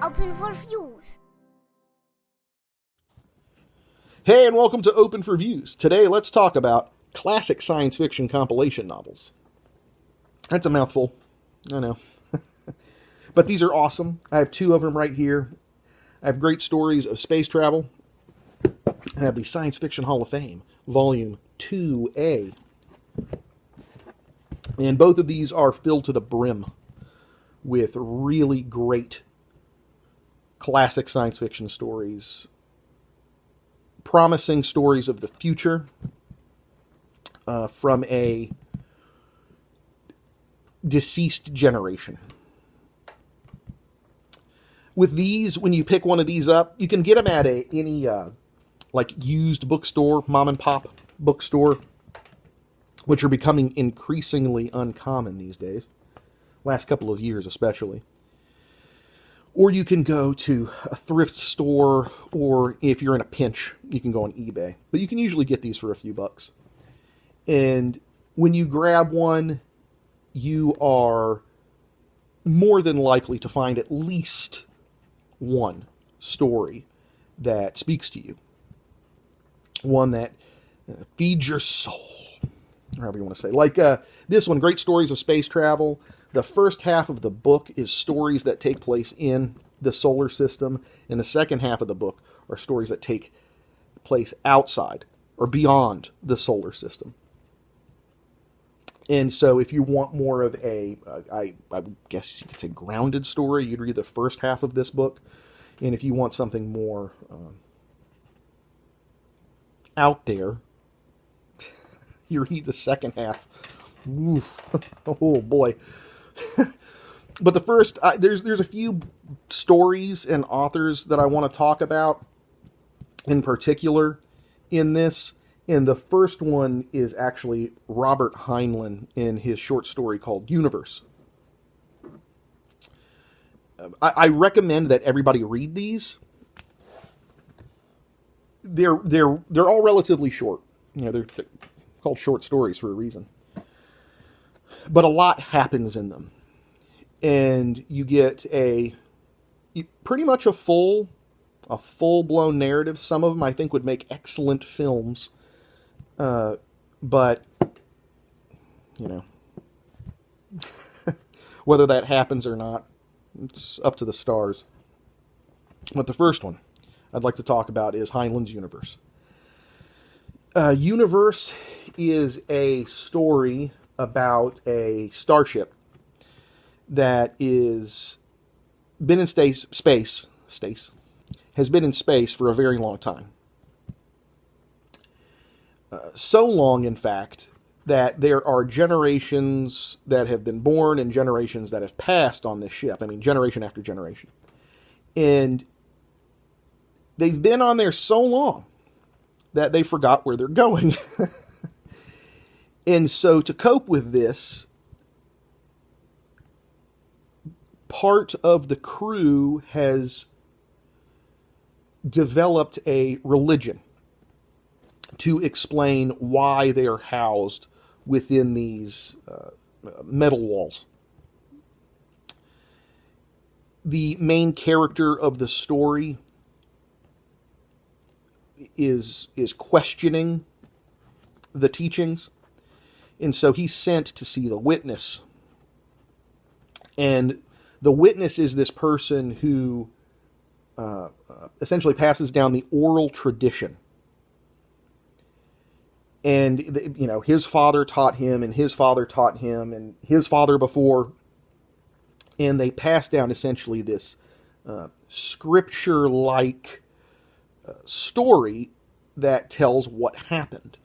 Open for views. Hey, and welcome to Open for Views. Today, let's talk about classic science fiction compilation novels. That's a mouthful, I know. But these are awesome. I have two of them right here. I have great stories of space travel. I have the Science Fiction Hall of Fame, Volume 2A. And both of these are filled to the brim with really great classic science fiction stories, promising stories of the future from a deceased generation. With these, when you pick one of these up, you can get them at any used bookstore, mom and pop bookstore, which are becoming increasingly uncommon these days, last couple of years especially. Or you can go to a thrift store, or if you're in a pinch, you can go on eBay. But you can usually get these for a few bucks. And when you grab one, you are more than likely to find at least one story that speaks to you. One that feeds your soul, or however you want to say. Like this one, Great Stories of Space Travel. The first half of the book is stories that take place in the solar system, and the second half of the book are stories that take place outside or beyond the solar system. And so if you want more of I guess you could say grounded story, you'd read the first half of this book. And if you want something more out there, you read the second half. Oof. Oh boy. But the first, there's a few stories and authors that I want to talk about in particular in this. And the first one is actually Robert Heinlein in his short story called Universe. I recommend that everybody read these. They're all relatively short. You know, they're called short stories for a reason. But a lot happens in them. And you get pretty much a full-blown narrative. Some of them I think would make excellent films. But, you know, whether that happens or not, it's up to the stars. But the first one I'd like to talk about is Heinlein's Universe. Universe is a story about a starship that is been in space, has been in space for a very long time. So long, in fact, that there are generations that have been born and generations that have passed on this ship. I mean, generation after generation. And they've been on there so long that they forgot where they're going. And so to cope with this, part of the crew has developed a religion to explain why they are housed within these metal walls. The main character of the story is questioning the teachings, and so he's sent to see the witness. And the witness is this person who essentially passes down the oral tradition. And, you know, his father taught him, and his father taught him, and his father before. And they pass down essentially this scripture-like story that tells what happened.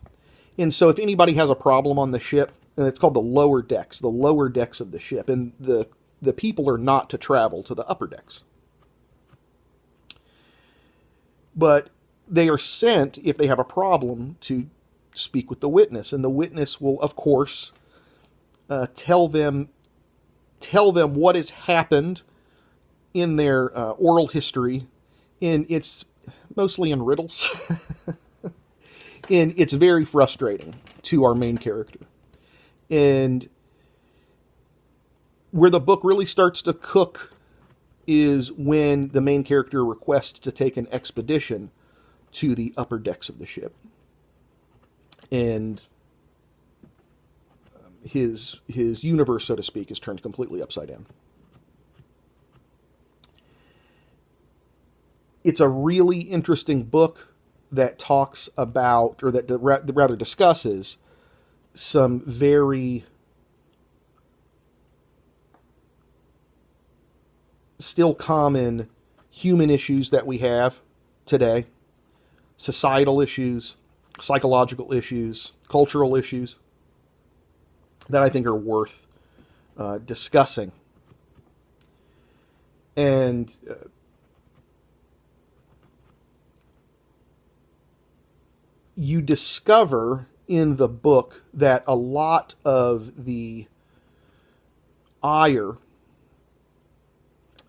And so if anybody has a problem on the ship, and it's called the lower decks of the ship, and the people are not to travel to the upper decks. But they are sent, if they have a problem, to speak with the witness, and the witness will, of course, tell them what has happened in their oral history, and it's mostly in riddles, and it's very frustrating to our main character. And where the book really starts to cook is when the main character requests to take an expedition to the upper decks of the ship. And his universe, so to speak, is turned completely upside down. It's a really interesting book that talks about, or that rather discusses, some very still common human issues that we have today, societal issues, psychological issues, cultural issues, that I think are worth discussing. And you discover in the book that a lot of the ire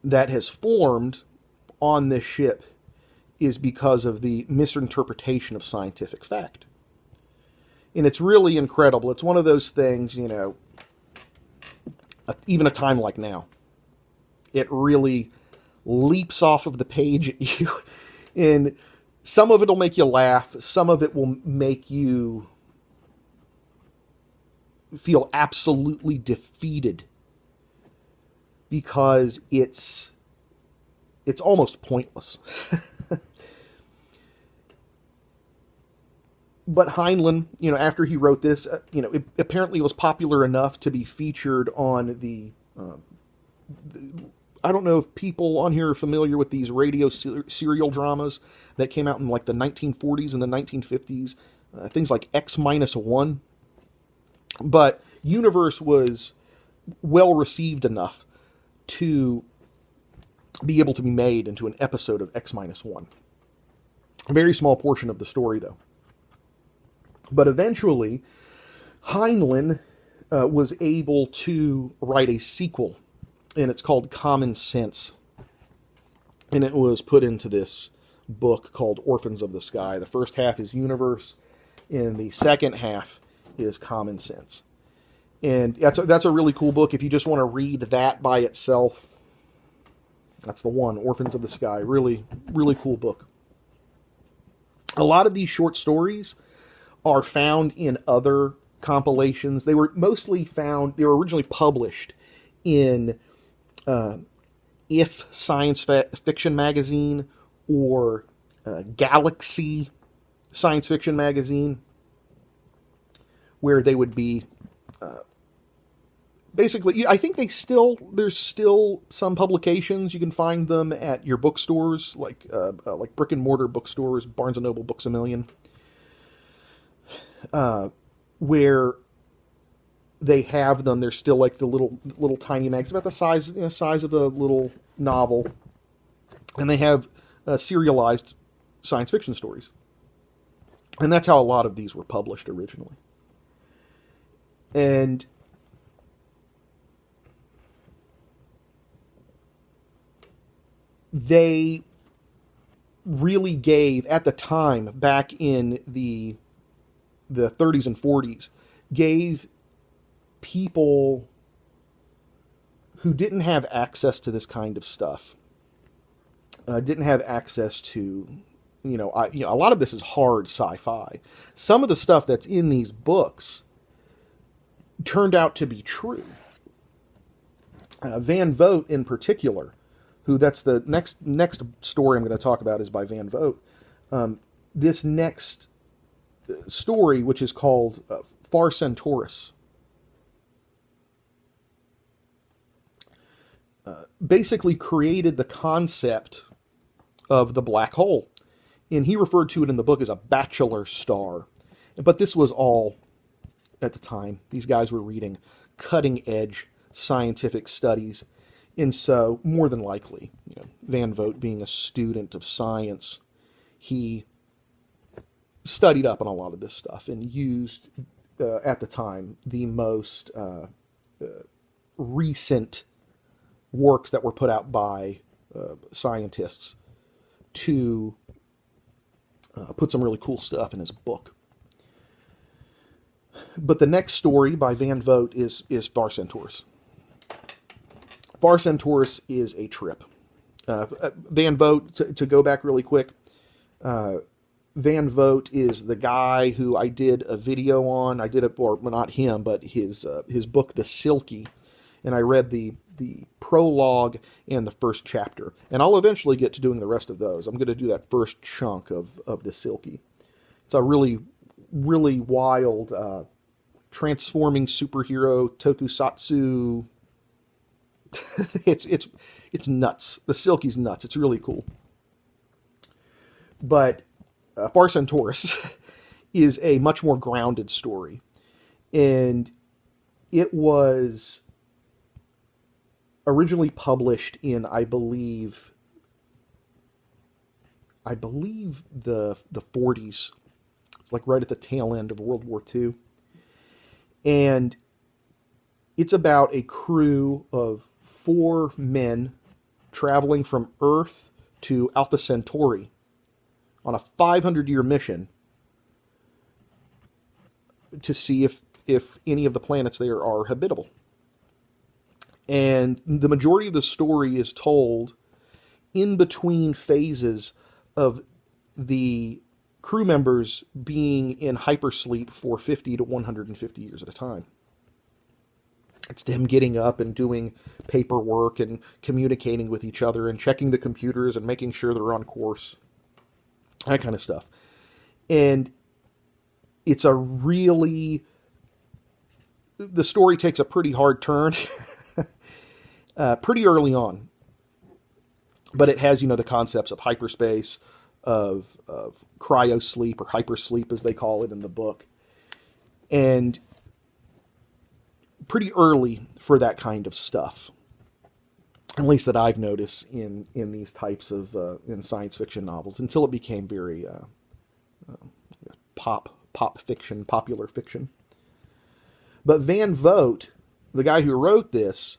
that has formed on this ship is because of the misinterpretation of scientific fact. And it's really incredible. It's one of those things, you know, even a time like now, it really leaps off of the page at you. And some of it will make you laugh. Some of it will make you feel absolutely defeated, because it's almost pointless. But Heinlein, you know, after he wrote this, you know, it apparently was popular enough to be featured on the I don't know if people on here are familiar with these radio serial dramas that came out in like the 1940s and the 1950s, things like X-1. But Universe was well received enough to be able to be made into an episode of X-1. A very small portion of the story, though. But eventually, Heinlein was able to write a sequel, and it's called Common Sense. And it was put into this book called Orphans of the Sky. The first half is Universe, and the second half is Common Sense. And that's a really cool book. If you just want to read that by itself, that's the one, Orphans of the Sky. Really, really cool book. A lot of these short stories are found in other compilations. They were originally published in If Science Fiction Magazine or Galaxy Science Fiction Magazine, where they would be basically, I think there's still some publications. You can find them at your bookstores, like brick and mortar bookstores, Barnes and Noble, Books A Million, where they have them. They're still like the little tiny mags, about the size of a little novel, and they have serialized science fiction stories. And that's how a lot of these were published originally. And they really gave, at the time, back in the 30s and 40s, gave people who didn't have access to this kind of stuff, didn't have access to, a lot of this is hard sci-fi. Some of the stuff that's in these books turned out to be true. Van Vogt, in particular, who that's the next story I'm going to talk about, is by Van Vogt. This next story, which is called Far Centaurus, basically created the concept of the black hole. And he referred to it in the book as a bachelor star. But this was all, at the time, these guys were reading cutting-edge scientific studies. And so, more than likely, Van Vogt, being a student of science, he studied up on a lot of this stuff and used, at the time, the most recent works that were put out by scientists to put some really cool stuff in his book. But the next story by Van Vogt is Far Centaurus. Far Centaurus is a trip. Van Vogt, to go back really quick, Van Vogt is the guy who I did a video on. I did it, or well, not him, but his book, The Silky, and I read the prologue and the first chapter. And I'll eventually get to doing the rest of those. I'm going to do that first chunk of The Silky. It's a really, really wild transforming superhero tokusatsu. It's nuts. The Silky's nuts. It's really cool. But Far Centaurus is a much more grounded story. And it was originally published in, I believe the 40s. It's like right at the tail end of World War II. And it's about a crew of 4 men traveling from Earth to Alpha Centauri on a 500-year mission to see if any of the planets there are habitable. And the majority of the story is told in between phases of the crew members being in hypersleep for 50 to 150 years at a time. It's them getting up and doing paperwork and communicating with each other and checking the computers and making sure they're on course. That kind of stuff. And it's a really... The story takes a pretty hard turn pretty early on. But it has, the concepts of hyperspace, of cryosleep or hypersleep as they call it in the book. And pretty early for that kind of stuff, at least that I've noticed in these types of in science fiction novels, until it became very pop fiction, popular fiction. But Van Vogt, the guy who wrote this,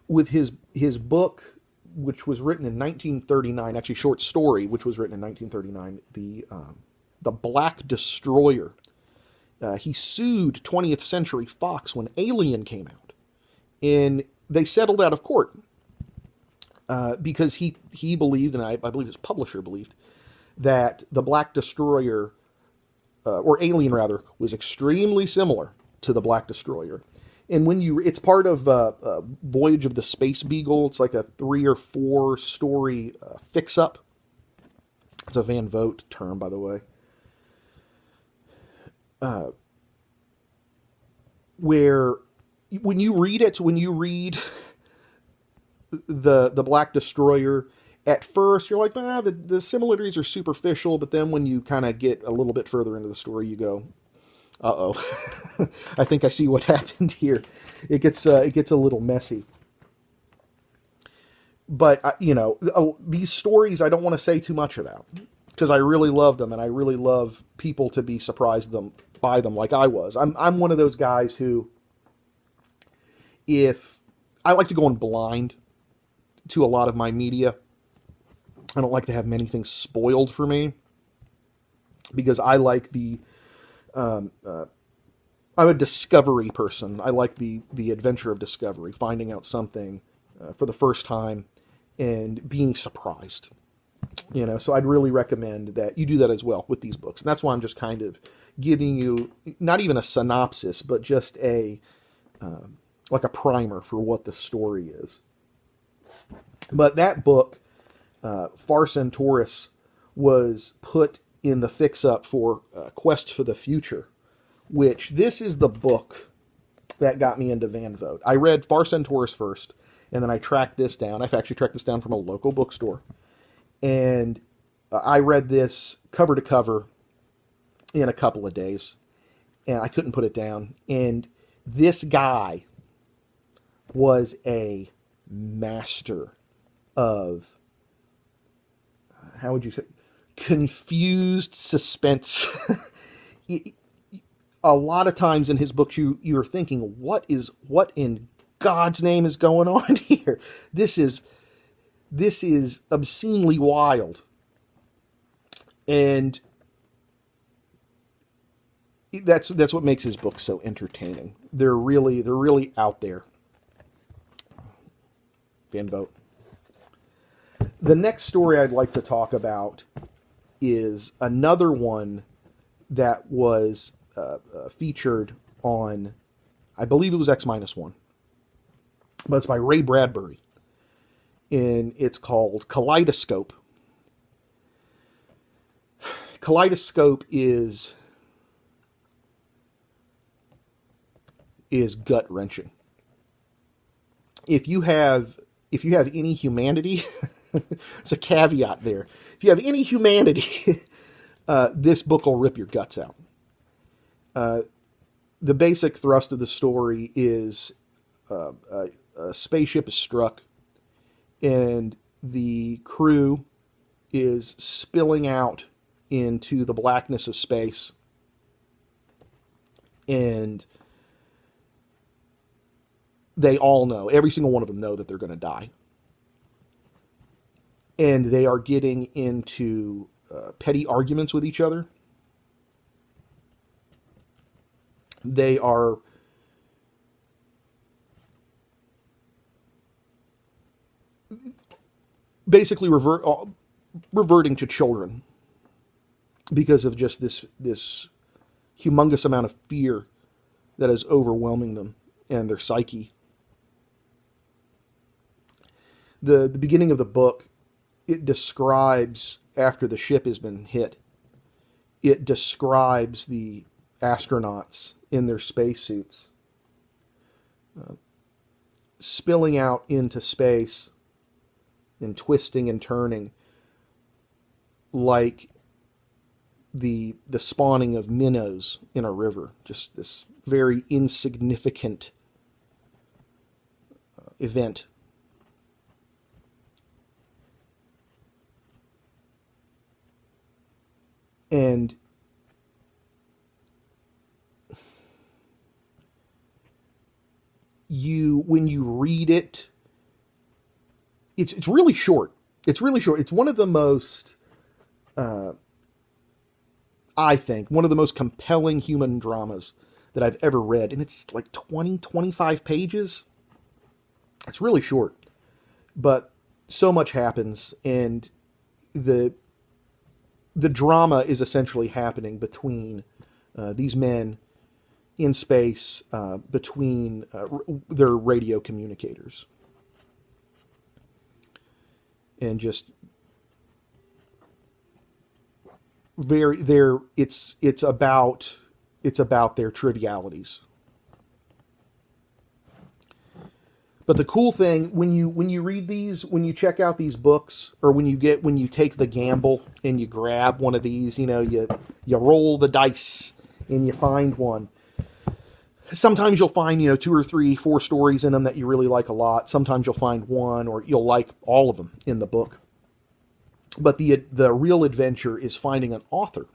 with his book, which was written in 1939, actually short story, which was written in 1939, the Black Destroyer. He sued 20th Century Fox when Alien came out, and they settled out of court because he believed, and I believe his publisher believed, that the Black Destroyer, or Alien rather, was extremely similar to the Black Destroyer. And it's part of Voyage of the Space Beagle. It's like a 3 or 4 story fix-up. It's a Van Vogt term, by the way. Where when you read the Black Destroyer, at first you're like, the similarities are superficial, but then when you kind of get a little bit further into the story, you go, uh-oh, I think I see what happened here. It gets a little messy. But these stories I don't want to say too much about, because I really love them, and I really love people to be surprised by them like I was. I'm one of those guys who, if I like to go in blind to a lot of my media, I don't like to have many things spoiled for me, because I like I'm a discovery person. I like the adventure of discovery, finding out something for the first time and being surprised. So I'd really recommend that you do that as well with these books. And that's why I'm just kind of giving you not even a synopsis, but just like a primer for what the story is. But that book, Far Centaurus, was put in the fix-up for Quest for the Future, which this is the book that got me into Van Vogt. I read Far Centaurus first, and then I tracked this down. I've actually tracked this down from a local bookstore. And I read this cover to cover in a couple of days, and I couldn't put it down. And this guy was a master of, how would you say, confused suspense. A lot of times in his books, you're thinking, what in God's name is going on here? This is obscenely wild. And that's what makes his books so entertaining. They're really out there. Van Vogt. The next story I'd like to talk about is another one that was featured on, I believe it was X-1, but it's by Ray Bradbury, and it's called Kaleidoscope. Kaleidoscope is gut-wrenching. If you have any humanity, it's a caveat there. If you have any humanity, this book will rip your guts out. The basic thrust of the story is a spaceship is struck, and the crew is spilling out into the blackness of space, and they all know, every single one of them know that they're going to die. And they are getting into petty arguments with each other. They are basically reverting to children because of just this humongous amount of fear that is overwhelming them and their psyche. The beginning of the book, it describes, after the ship has been hit, it describes the astronauts in their spacesuits spilling out into space and twisting and turning like the spawning of minnows in a river. Just this very insignificant event. And when you read it, it's really short. It's really short. It's one of the most, I think, one of the most compelling human dramas that I've ever read. And it's like 20, 25 pages. It's really short. But so much happens, and the drama is essentially happening between these men in space, between their radio communicators. And just it's about their trivialities. But the cool thing, when you read these, when you check out these books, or when you take the gamble and you grab one of these, you roll the dice and you find one. Sometimes you'll find, 2 or 3, 4 stories in them that you really like a lot. Sometimes you'll find one, or you'll like all of them in the book. But the real adventure is finding an author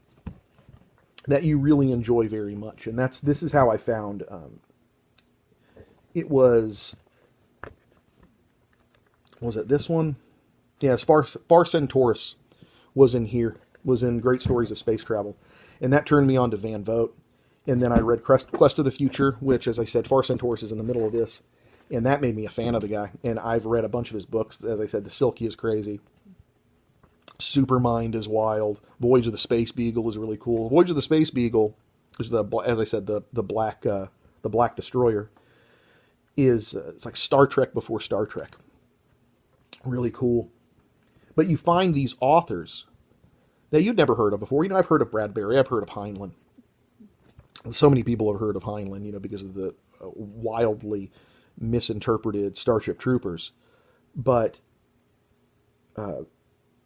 that you really enjoy very much. And this is how I found, it was it this one? Yeah, it's Far Centaurus was in here, was in Great Stories of Space Travel. And that turned me on to Van Vogt. And then I read Quest of the Future, which, as I said, Far Centaurus is in the middle of this. And that made me a fan of the guy. And I've read a bunch of his books. As I said, The Silky is crazy. Supermind is wild. Voyage of the Space Beagle is really cool. Voyage of the Space Beagle is, as I said, the Black Destroyer. It's like Star Trek before Star Trek. Really cool. But you find these authors that you'd never heard of before. I've heard of Bradbury. I've heard of Heinlein. So many people have heard of Heinlein, because of the wildly misinterpreted Starship Troopers. But,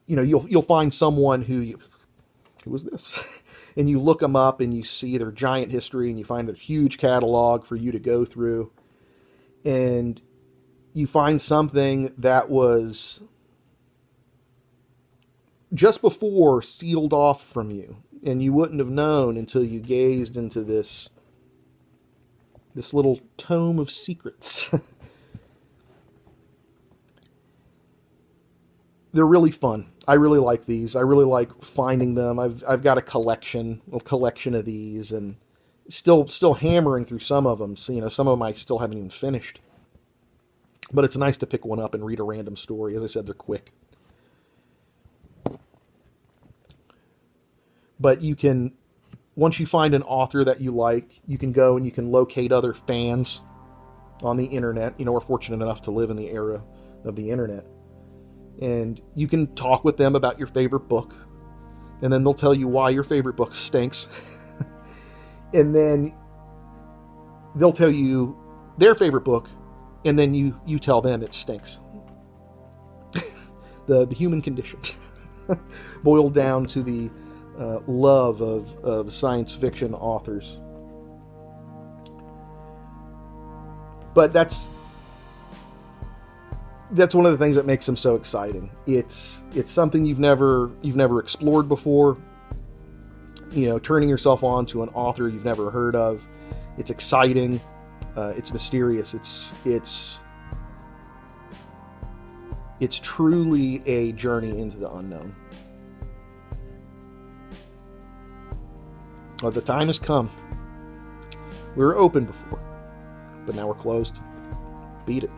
you'll find someone who was this? And you look them up and you see their giant history, and you find their huge catalog for you to go through. And you find something that was just before sealed off from you, and you wouldn't have known until you gazed into this little Tome of Secrets. They're really fun. I really like these. I really like finding them. I've got a collection of these, and still hammering through some of them. So, some of them I still haven't even finished. But it's nice to pick one up and read a random story. As I said, they're quick. But you can, once you find an author that you like, you can go and you can locate other fans on the internet. We're fortunate enough to live in the era of the internet. And you can talk with them about your favorite book. And then they'll tell you why your favorite book stinks. And then they'll tell you their favorite book. And then you tell them it stinks. The human condition. Boiled down to the love of science fiction authors. But that's one of the things that makes them so exciting. It's something you've never explored before. Turning yourself on to an author you've never heard of. It's exciting. It's mysterious. It's truly a journey into the unknown. Well, the time has come. We were open before, but now we're closed. Beat it.